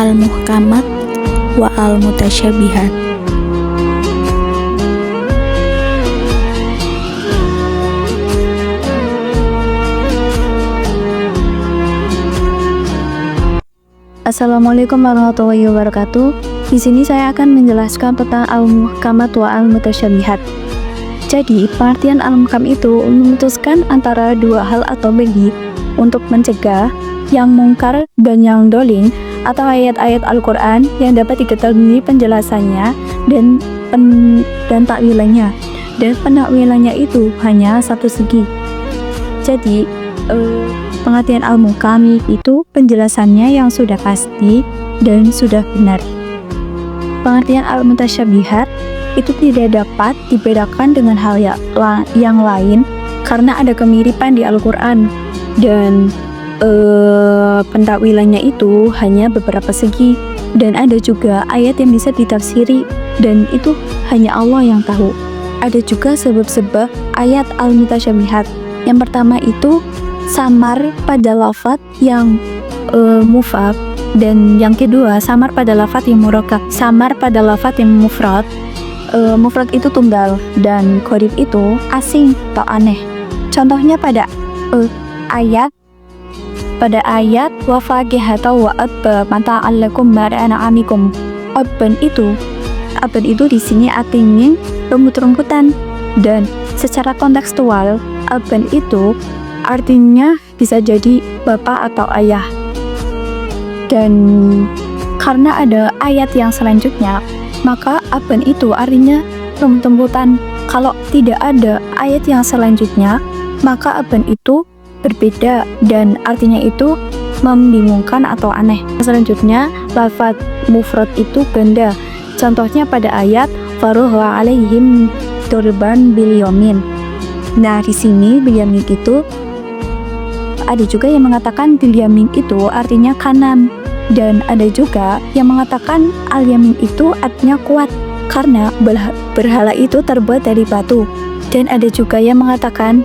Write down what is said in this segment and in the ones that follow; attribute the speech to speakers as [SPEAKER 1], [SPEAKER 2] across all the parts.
[SPEAKER 1] al-muhkamat wa al-mutasyabihat.
[SPEAKER 2] Assalamualaikum warahmatullahi wabarakatuh. Di sini saya akan menjelaskan tentang al-muhkamat wa al-mutasyabihat. Jadi, pengertian al-muhkam itu memutuskan antara dua hal atau bagi untuk mencegah yang mungkar dan yang doling, atau ayat-ayat Al-Quran yang dapat diketahui penjelasannya dan takwilannya. Dan penakwilannya itu hanya satu segi. Jadi, pengertian al-muhkam itu penjelasannya yang sudah pasti dan sudah benar. Pengertian al-mutasyabihat itu tidak dapat dibedakan dengan hal yang lain karena ada kemiripan di Al-Quran, dan pentakwilannya itu hanya beberapa segi, dan ada juga ayat yang bisa ditafsiri dan itu hanya Allah yang tahu. Ada juga sebab-sebab ayat al-mutasyabihat. Yang pertama itu samar pada lafaz yang mufrad, dan yang kedua samar pada lafaz yang murakkab. Samar pada lafaz yang mufrad, mufrad itu tunggal dan qorib itu asing atau aneh. Contohnya pada ayat wa faqihata wa abba mata'an lakum bara'ana'amikum. Abban itu di sini artinya rumput-rumputan, dan secara kontekstual abban itu artinya bisa jadi bapak atau ayah. Dan karena ada ayat yang selanjutnya, maka abban itu artinya rumput-rumputan. Kalau tidak ada ayat yang selanjutnya, maka abban itu berbeda dan artinya itu membingungkan atau aneh. Selanjutnya, lafaz mufrad itu ganda. Contohnya pada ayat faruha alaihim turban bil yamin. Nah, di sini bil yamin itu ada juga yang mengatakan bil yamin itu artinya kanan, dan ada juga yang mengatakan al yamin itu artinya kuat karena berhala itu terbuat dari batu, dan ada juga yang mengatakan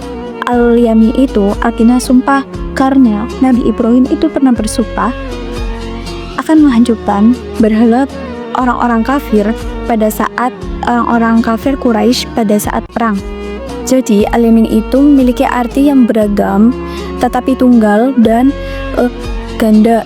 [SPEAKER 2] al-yamin itu artinya sumpah karena Nabi Ibrahim itu pernah bersumpah akan menghancurkan berhala orang-orang kafir pada saat orang-orang kafir Quraisy pada saat perang. Jadi al-yamin itu memiliki arti yang beragam tetapi tunggal, dan ganda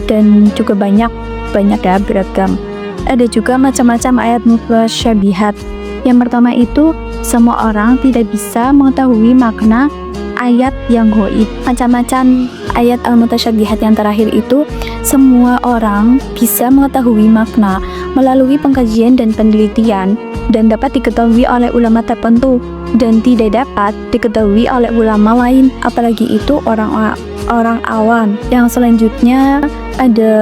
[SPEAKER 2] dan juga banyak ya, beragam. Ada juga macam-macam ayat mutasyabihat. Yang pertama itu semua orang tidak bisa mengetahui makna ayat yang gaib. Macam-macam ayat al-mutasyabihat yang terakhir itu semua orang bisa mengetahui makna melalui pengkajian dan penelitian, dan dapat diketahui oleh ulama tertentu dan tidak dapat diketahui oleh ulama lain, apalagi itu orang awam. Yang selanjutnya ada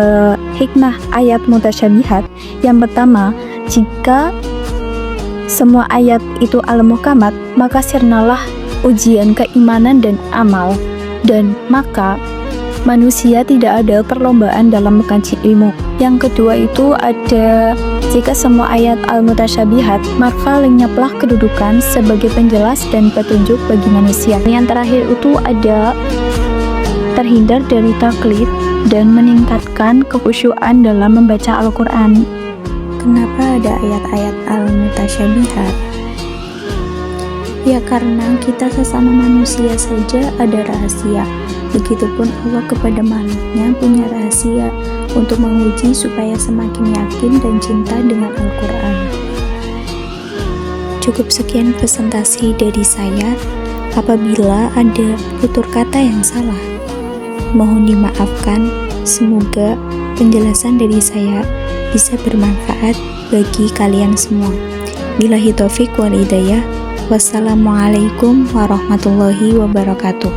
[SPEAKER 2] hikmah ayat mutasyabihat. Yang pertama, jika semua ayat itu al-muhkamat, maka sirnalah ujian keimanan dan amal, dan maka manusia tidak ada perlombaan dalam mengkaji ilmu. Yang kedua itu ada jika semua ayat al-mutasyabihat, maka lenyaplah kedudukan sebagai penjelas dan petunjuk bagi manusia. Yang terakhir itu ada terhindar dari taklid dan meningkatkan kekhusyuan dalam membaca Al-Quran.
[SPEAKER 1] Kenapa ada ayat-ayat al-mutasyabihat? Ya karena kita sesama manusia saja ada rahasia. Begitupun Allah kepada makhluknya punya rahasia untuk menguji supaya semakin yakin dan cinta dengan Al-Quran. Cukup sekian presentasi dari saya. Apabila ada tutur kata yang salah, mohon dimaafkan. Semoga penjelasan dari saya bisa bermanfaat bagi kalian semua. Billahi taufik wal hidayah. Wassalamualaikum warahmatullahi wabarakatuh.